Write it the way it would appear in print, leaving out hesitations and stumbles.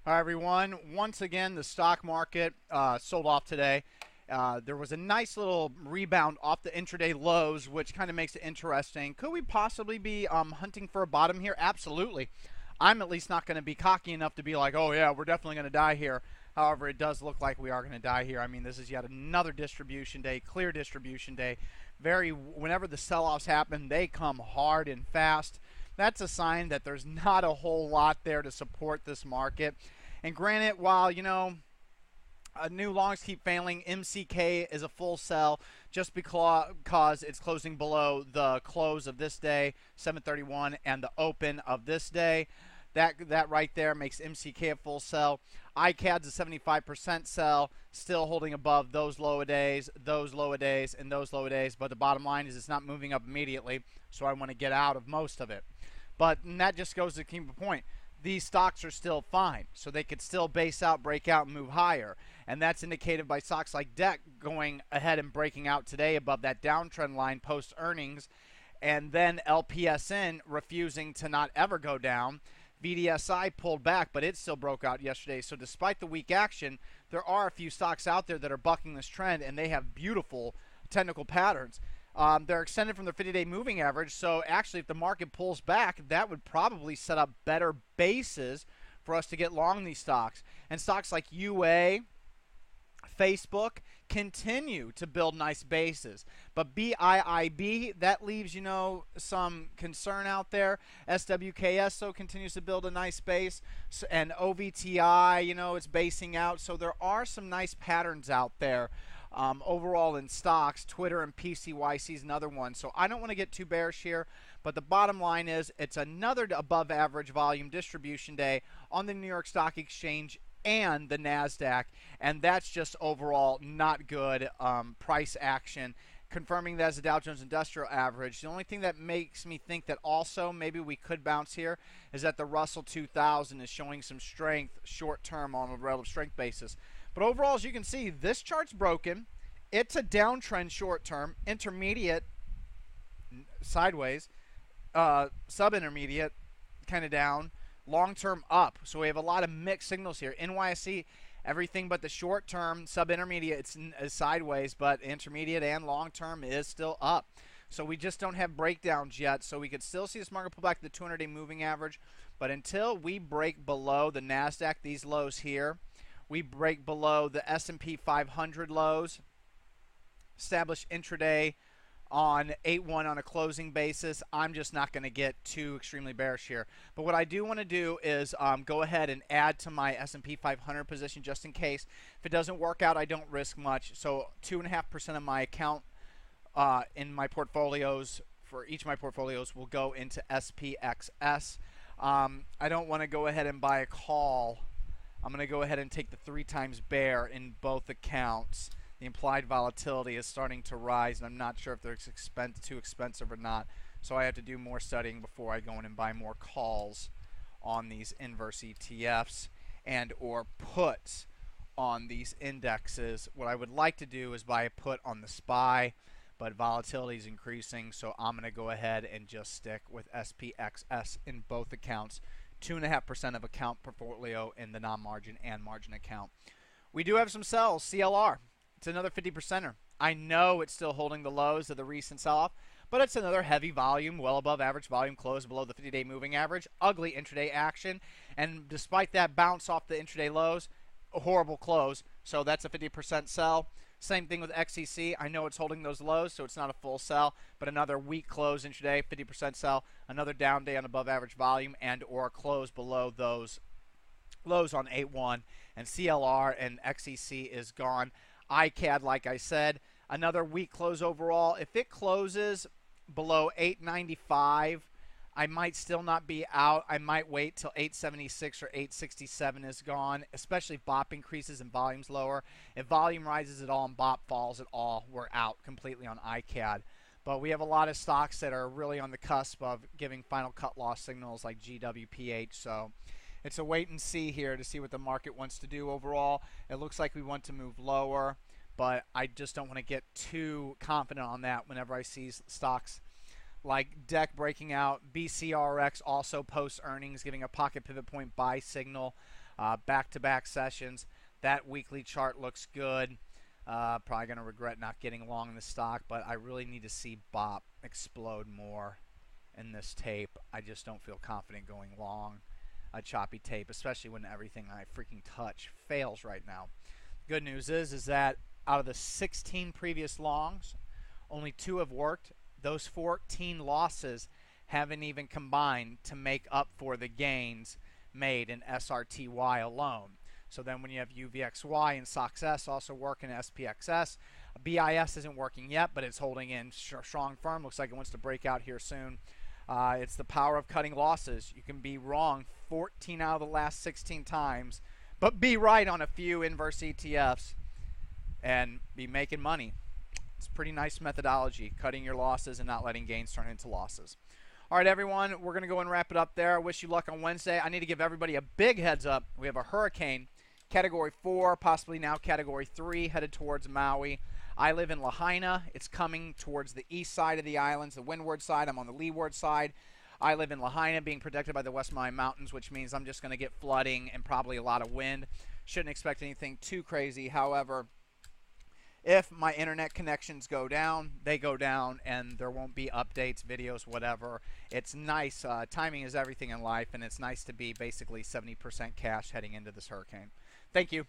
Hi, everyone. Once again, the stock market sold off today. There was a nice little rebound off the intraday lows, which kind of makes it interesting. Could we possibly be hunting for a bottom here? Absolutely. I'm at least not going to be cocky enough to be like, oh, yeah, we're definitely going to die here. However, it does look like we are going to die here. I mean, this is yet another distribution day, clear distribution day. Whenever the sell-offs happen, they come hard and fast. That's a sign that there's not a whole lot there to support this market. And granted, while, new longs keep failing, MCK is a full sell just because it's closing below the close of this day, 731, and the open of this day. That right there makes MCK a full sell. iCAD's a 75% sell, still holding above those low days, and those low days. But the bottom line is it's not moving up immediately, so I want to get out of most of it. But that just goes to keep the point. These stocks are still fine, so they could still base out, break out, and move higher. And that's indicated by stocks like DEC going ahead and breaking out today above that downtrend line post earnings, and then LPSN refusing to not ever go down. VDSI pulled back, but it still broke out yesterday. So despite the weak action, there are a few stocks out there that are bucking this trend, and they have beautiful technical patterns. They're extended from their 50-day moving average, so actually if the market pulls back, that would probably set up better bases for us to get long these stocks. And stocks like UA, Facebook continue to build nice bases. But BIIB, that leaves, some concern out there. SWKS, though, continues to build a nice base. And OVTI, it's basing out. So there are some nice patterns out there. Overall in stocks, Twitter and PCYC is another one. So I don't want to get too bearish here, but the bottom line is it's another above average volume distribution day on the New York Stock Exchange and the NASDAQ, and that's just overall not good price action. Confirming that as a Dow Jones Industrial Average. The only thing that makes me think that also maybe we could bounce here is that the Russell 2000 is showing some strength short term on a relative strength basis. But overall, as you can see, this chart's broken. It's a downtrend short term, intermediate sideways, sub-intermediate kind of down, long-term up. So we have a lot of mixed signals here. NYSE, everything but the short term, sub-intermediate is sideways, but intermediate and long-term is still up. So we just don't have breakdowns yet. So we could still see this market pull back to the 200-day moving average. But until we break below the NASDAQ, these lows here, we break below the S&P 500 lows, establish intraday on 8-1 on a closing basis, I'm just not going to get too extremely bearish here. But what I do want to do is go ahead and add to my S&P 500 position just in case. If it doesn't work out, I don't risk much. So 2.5% of my account in my portfolios, for each of my portfolios, will go into SPXS. I don't want to go ahead and buy a call. I'm going to go ahead and take the 3 times bear in both accounts. The implied volatility is starting to rise, and I'm not sure if they're too expensive or not. So I have to do more studying before I go in and buy more calls on these inverse ETFs and or puts on these indexes. What I would like to do is buy a put on the SPY, but volatility is increasing, so I'm going to go ahead and just stick with SPXS in both accounts. 2.5% of account portfolio in the non-margin and margin account. We do have some sells. CLR, it's another 50%er. I know it's still holding the lows of the recent sell-off, but it's another heavy volume, well above average volume, close below the 50-day moving average. Ugly intraday action, and despite that bounce off the intraday lows, a horrible close, so that's a 50% sell. Same thing with XCC. I know it's holding those lows, so it's not a full sell, but another weak close intraday, 50% sell. Another down day on above average volume and or close below those lows on 8-1. And CLR and XCC is gone. iCAD, like I said, another weak close overall. If it closes below 895, I might still not be out. I might wait till 876 or 867 is gone, especially if BOP increases and volume's lower. If volume rises at all and BOP falls at all, we're out completely on iCAD. But we have a lot of stocks that are really on the cusp of giving final cut loss signals like GWPH. So it's a wait and see here to see what the market wants to do overall. It looks like we want to move lower, but I just don't want to get too confident on that whenever I see stocks like DEC breaking out. BCRX also post earnings, giving a pocket pivot point buy signal. back-to-back sessions. That weekly chart looks good. Probably going to regret not getting long in the stock, but I really need to see BOP explode more in this tape. I just don't feel confident going long a choppy tape, especially when everything I freaking touch fails right now. Good news is that out of the 16 previous longs, only 2 have worked. Those 14 losses haven't even combined to make up for the gains made in SRTY alone. So then when you have UVXY and SOXS also working SPXS, BIS isn't working yet, but it's holding in strong firm. Looks like it wants to break out here soon. It's the power of cutting losses. You can be wrong 14 out of the last 16 times, but be right on a few inverse ETFs and be making money. It's pretty nice methodology, cutting your losses and not letting gains turn into losses. All right, everyone, we're going to go and wrap it up there. I wish you luck on Wednesday. I need to give everybody a big heads up. We have a hurricane, Category 4, possibly now Category 3, headed towards Maui. I live in Lahaina. It's coming towards the east side of the islands, the windward side. I'm on the leeward side. I live in Lahaina, being protected by the West Maui Mountains, which means I'm just going to get flooding and probably a lot of wind. Shouldn't expect anything too crazy. However, if my internet connections go down, they go down, and there won't be updates, videos, whatever. It's nice. Timing is everything in life, and it's nice to be basically 70% cash heading into this hurricane. Thank you.